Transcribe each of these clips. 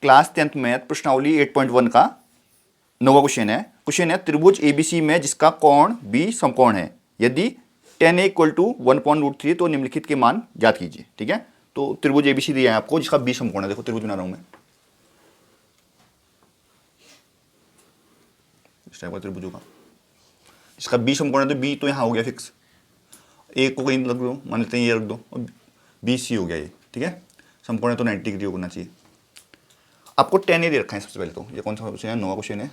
Class 10th math प्रश्नावली 8.1 का 9वां question है त्रिभुज एबीसी में जिसका कोण बी समकोण है, यदि tan a इक्वल टू 1/√3 तो निम्नलिखित के मान ज्ञात कीजिए। ठीक है, तो त्रिभुज एबीसी दिया है आपको जिसका बी समकोण है। देखो त्रिभुज बना रहा हूं मैं, इस टाइप का त्रिभुज होगा, इसका बी समकोण है तो बी तो यहाँ हो गया फिक्स, ए को कहीं रख दो, मान लेते हैं ये रख दो, और बी सी हो गया ये। ठीक है, समकोण है तो 90 डिग्री होना चाहिए। आपको tan a दे रखा है सबसे पहले, तो ये कौन सा क्वेश्चन है? 9वां क्वेश्चन है।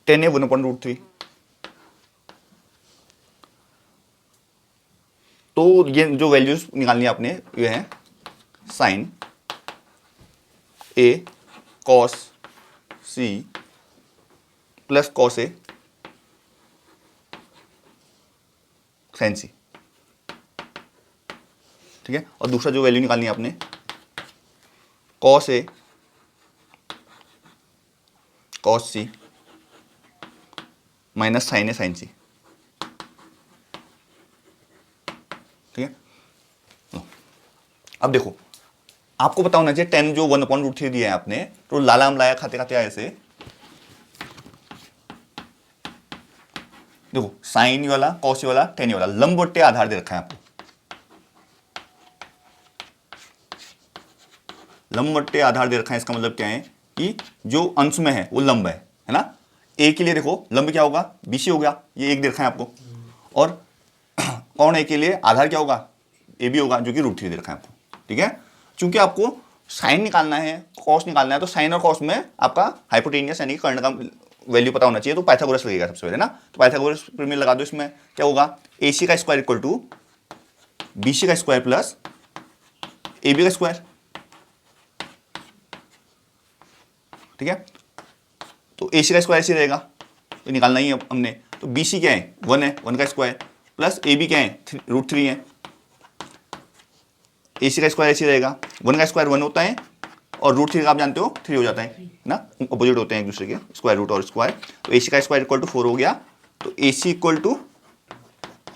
tan a 1/√3, तो ये जो वैल्यूज निकालनी है आपने ये है sign A cos C plus cos A sign सी। ठीक है, और दूसरा जो वैल्यू निकालनी है आपने cos A cos C minus sign A sign सी। ठीक है, अब देखो आपको पता होना चाहिए tan जो 1/√3 दिया है आपने, तो लाला लाया खाते खाते आए से देखो साइन वाला कॉस वाला tan वाला लंबवट्टे आधार दे रखा है आपको। लंबवट्टे आधार दे रखा है, इसका मतलब क्या है कि जो अंश में है वो लंब है ना। ए के लिए देखो लंब क्या होगा, बीसी हो गया, ये एक दे रखा है आपको, और कोण ए के लिए आधार क्या होगा, ए बी होगा, जो कि √3 दे रखा है आपको। ठीक है, चूंकि आपको साइन निकालना है कॉस निकालना है, तो साइन और कॉस में आपका हाइपोटेनियस यानी कि कर्ण का वैल्यू पता होना चाहिए, तो पाइथागोरस लगेगा सबसे पहले ना। तो पाइथागोरस प्रमेय लगा दो, इसमें क्या होगा ए सी का square equal to B C का स्क्वायर प्लस ए बी का स्क्वायर। ठीक है, तो ए सी का स्क्वायर ऐसे रहेगा, तो निकालना ही है हमने, तो बी सी क्या है 1 है, 1 का स्क्वायर प्लस ए बी क्या है √3 है। ए सी का स्क्वायर ऐसे रहेगा, 1 का स्क्वायर 1 होता है और √3 का आप जानते हो 3 हो जाता है ना, अपोजिट होते हैं एक दूसरे के, स्क्वायर रूट और स्क्वायर। तो ए सी का स्क्वायर इक्वल टू 4 हो गया, तो ए सी इक्वल टू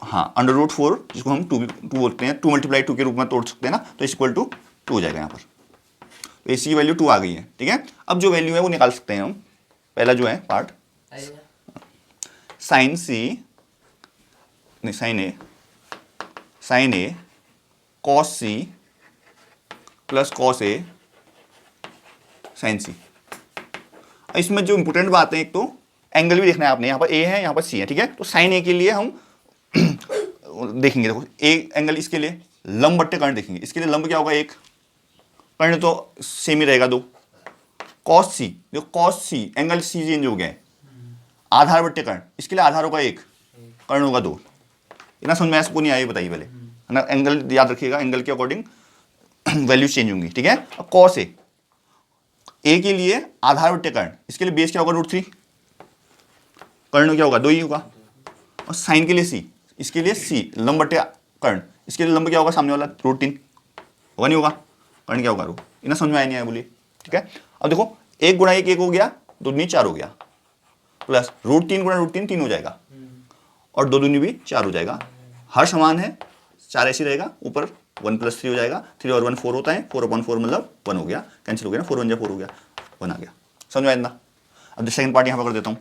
हाँ √4, जिसको हम 2 बोलते हैं, 2 × 2 के रूप में तोड़ सकते हैं ना, तो इक्वल टू 2 हो जाएगा यहाँ पर। तो ए सी की वैल्यू 2 आ गई है। ठीक है, अब जो वैल्यू है वो निकाल सकते हैं हम। पहला जो है पार्ट साइन सी नहीं sign A cos C plus cos A sign सी। इसमें जो इंपोर्टेंट बात है, एक तो एंगल भी देखना है आपने, यहाँ पर ए है यहाँ पर सी है। ठीक है, तो साइन ए के लिए हम देखेंगे, देखो ए एंगल, इसके लिए लंब बट्टे कर्ण देखेंगे, इसके लिए लंब क्या होगा 1, कर्ण तो सेम ही रहेगा 2। कॉस सी, जो cos C angle C change हो गया है, आधार बट्टे कर्ण, इसके लिए आधार होगा 1, कर्ण होगा 2। इतना समझ में आपको नहीं आया बताइए पहले, है ना। एंगल याद रखिएगा, एंगल के अकॉर्डिंग वैल्यू चेंज होंगी। ठीक है, अब कॉस ए के लिए आधार बट्टे कर्ण, इसके लिए बेस क्या होगा √3, कर्ण क्या होगा 2 ही होगा। और साइन के लिए सी, इसके लिए सी लंब बट्टे कर्ण, इसके लिए लंब क्या होगा सामने वाला √3 होगा, नहीं होगा, कर्ण क्या होगा √। इतना समझ में आया नहीं आया बोलिए। ठीक है, अब देखो 1 × 1 1 हो गया, 2 दूनी 4 हो गया, प्लस √3 × √3 3 हो जाएगा, और 2 दूनी भी 4 हो जाएगा। हर समान है, 4 ऐसे रहेगा, ऊपर 1 + 3 हो जाएगा, 3 और 1 4 होता है, 4/4 मतलब 1 हो गया, कैंसिल हो गया ना, 4 × 1 4 हो गया, 1 आ गया। समझ में आया ना। अब सेकंड पार्ट यहाँ पर कर देता हूँ।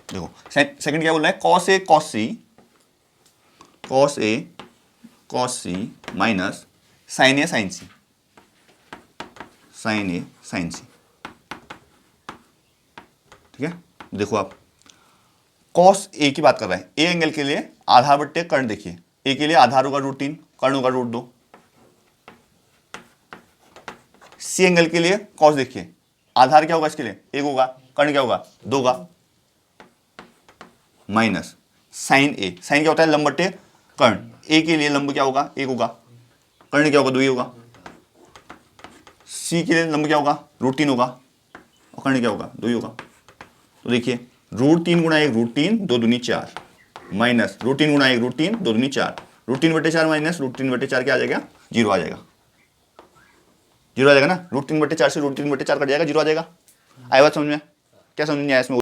देखो सेकंड क्या बोल रहा है, cos A cos C minus sign A sign सी, ठीक है। देखो आप कॉस ए की बात कर रहे हैं, ए एंगल के लिए आधार बट्टे कर्ण देखिए, ए के लिए आधार होगा √3, कर्ण होगा √2। सी एंगल के लिए कॉस देखिए, आधार क्या होगा इसके लिए 1 होगा, कर्ण क्या होगा 2 होगा, माइनस साइन ए, साइन क्या होता है लंब बट्टे कर्ण, ए के लिए लंब क्या होगा 1 होगा, कर्ण क्या होगा 2 ही होगा। सी के लिए लंब क्या होगा √3 होगा, और कर्ण क्या होगा 2 ही होगा। तो देखिए √3 × 1 √3, 2 दूनी 4, माइनस √3 × 1 √3, 2 दूनी 4, √3/4 माइनस √3/4 क्या आ जाएगा 0 आ जाएगा, 0 आ जाएगा ना। √3/4 से √3/4 कट जाएगा, 0 आ जाएगा। आया बात समझ में, क्या समझ में आया इसमें।